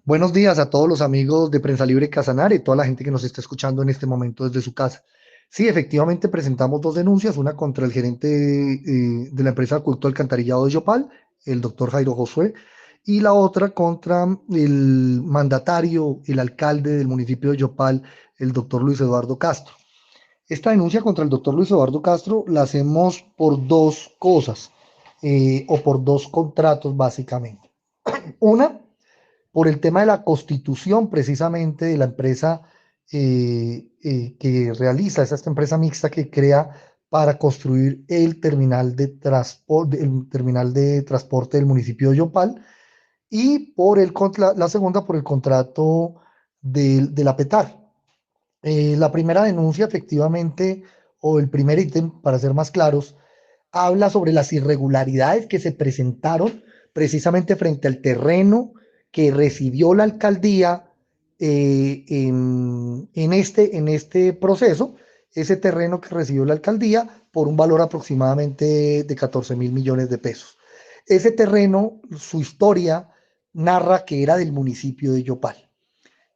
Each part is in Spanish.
Buenos días a todos los amigos de Prensa Libre Casanare y toda la gente que nos está escuchando en este momento desde su casa. Sí, efectivamente presentamos dos denuncias, una contra el gerente de la empresa de Acueducto Alcantarillado de Yopal, el doctor Jairo Josué, y la otra contra el mandatario, el alcalde del municipio de Yopal, el doctor Luis Eduardo Castro. Esta denuncia contra el doctor Luis Eduardo Castro la hacemos por dos cosas, o por dos contratos básicamente. Una, por el tema de la constitución precisamente de la empresa que realiza, esta empresa mixta que crea para construir el terminal de transporte del municipio de Yopal, y por la segunda por el contrato de la PETAR. La primera denuncia, efectivamente, o el primer ítem, para ser más claros, habla sobre las irregularidades que se presentaron precisamente frente al terreno que recibió la alcaldía en este proceso, ese terreno que recibió la alcaldía por un valor aproximadamente de 14.000 millones de pesos. Ese terreno, su historia narra que era del municipio de Yopal.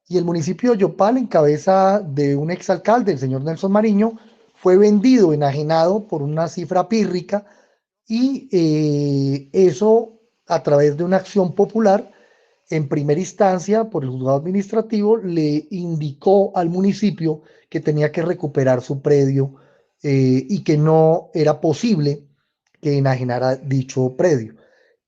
Y el municipio de Yopal, en cabeza de un exalcalde, el señor Nelson Mariño, fue vendido, enajenado por una cifra pírrica, y eso a través de una acción popular, en primera instancia por el juzgado administrativo, le indicó al municipio que tenía que recuperar su predio, y que no era posible que enajenara dicho predio.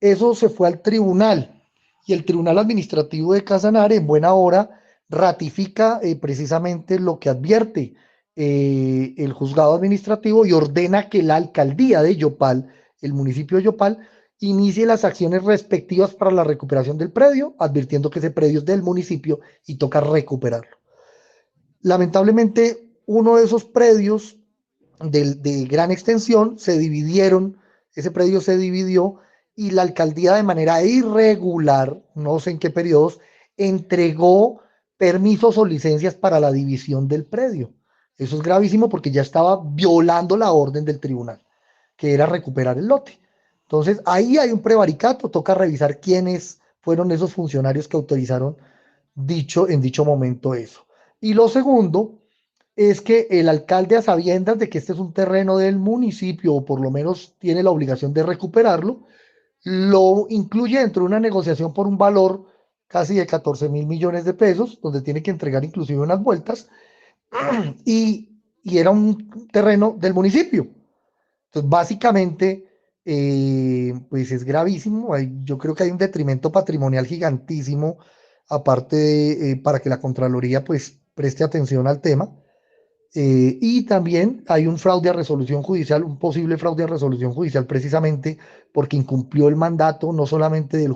Eso se fue al tribunal, y el Tribunal Administrativo de Casanare, en buena hora, ratifica precisamente lo que advierte el juzgado administrativo, y ordena que la alcaldía de Yopal, el municipio de Yopal, inicie las acciones respectivas para la recuperación del predio, advirtiendo que ese predio es del municipio y toca recuperarlo. Lamentablemente, uno de esos predios de gran extensión se dividieron, ese predio se dividió, y la alcaldía, de manera irregular, no sé en qué periodos, entregó permisos o licencias para la división del predio. Eso es gravísimo porque ya estaba violando la orden del tribunal, que era recuperar el lote. Entonces, ahí hay un prevaricato, toca revisar quiénes fueron esos funcionarios que autorizaron en dicho momento eso. Y lo segundo es que el alcalde, a sabiendas de que este es un terreno del municipio, o por lo menos tiene la obligación de recuperarlo, lo incluye dentro de una negociación por un valor casi de 14.000 millones de pesos, donde tiene que entregar inclusive unas vueltas, y era un terreno del municipio. Entonces, básicamente, pues es gravísimo. Yo creo que hay un detrimento patrimonial gigantísimo, aparte para que la Contraloría pues preste atención al tema. Y también hay un fraude a resolución judicial, un posible fraude a resolución judicial, precisamente porque incumplió el mandato no solamente del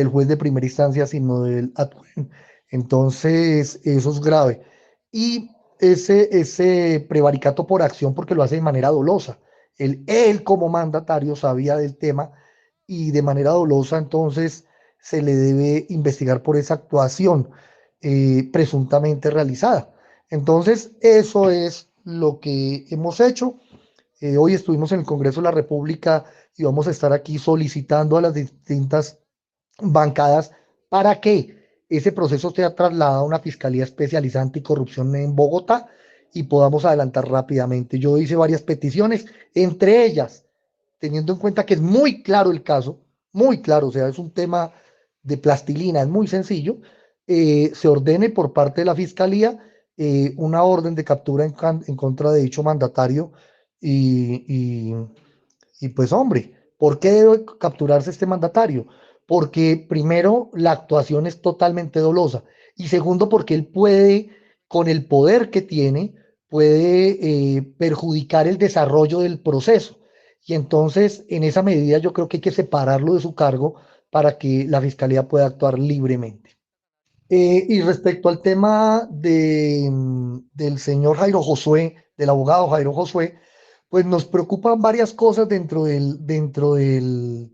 juez de primera instancia, sino del adjuez. Entonces, eso es grave. Y ese prevaricato por acción, porque lo hace de manera dolosa. Él como mandatario sabía del tema, y de manera dolosa, entonces se le debe investigar por esa actuación presuntamente realizada. Entonces, eso es lo que hemos hecho. Hoy estuvimos en el Congreso de la República y vamos a estar aquí solicitando a las distintas bancadas para que ese proceso sea trasladado a una fiscalía especializada anticorrupción en Bogotá y podamos adelantar rápidamente. Yo hice varias peticiones, entre ellas, teniendo en cuenta que es muy claro el caso, muy claro, o sea, es un tema de plastilina, es muy sencillo, se ordene por parte de la fiscalía una orden de captura en contra de dicho mandatario, y, y, y pues hombre, ¿por qué debe capturarse este mandatario? Porque primero, la actuación es totalmente dolosa, y segundo, porque él puede, con el poder que tiene, puede perjudicar el desarrollo del proceso. Y entonces, en esa medida, yo creo que hay que separarlo de su cargo para que la fiscalía pueda actuar libremente. Y respecto al tema del señor Jairo Josué, del abogado Jairo Josué, pues nos preocupan varias cosas dentro de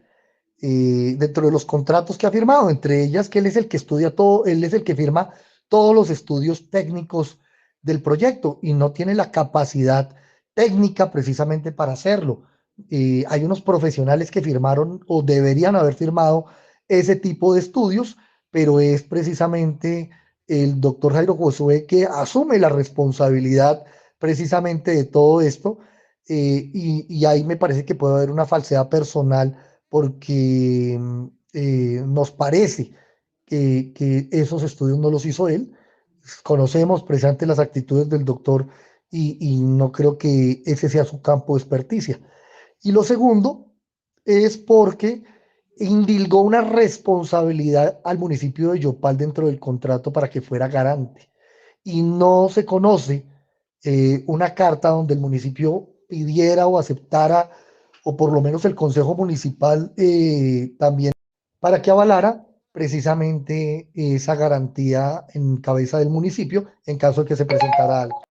los contratos que ha firmado, entre ellas que él es el que estudia todo, él es el que firma todos los estudios técnicos del proyecto y no tiene la capacidad técnica precisamente para hacerlo. Hay unos profesionales que firmaron o deberían haber firmado ese tipo de estudios, pero es precisamente el doctor Jairo Josué que asume la responsabilidad precisamente de todo esto, y ahí me parece que puede haber una falsedad personal porque nos parece que esos estudios no los hizo él. Conocemos precisamente las actitudes del doctor y no creo que ese sea su campo de experticia. Y lo segundo es porque indilgó una responsabilidad al municipio de Yopal dentro del contrato para que fuera garante. Y no se conoce una carta donde el municipio pidiera o aceptara, o por lo menos el Consejo Municipal también, para que avalara precisamente esa garantía en cabeza del municipio en caso de que se presentara algo.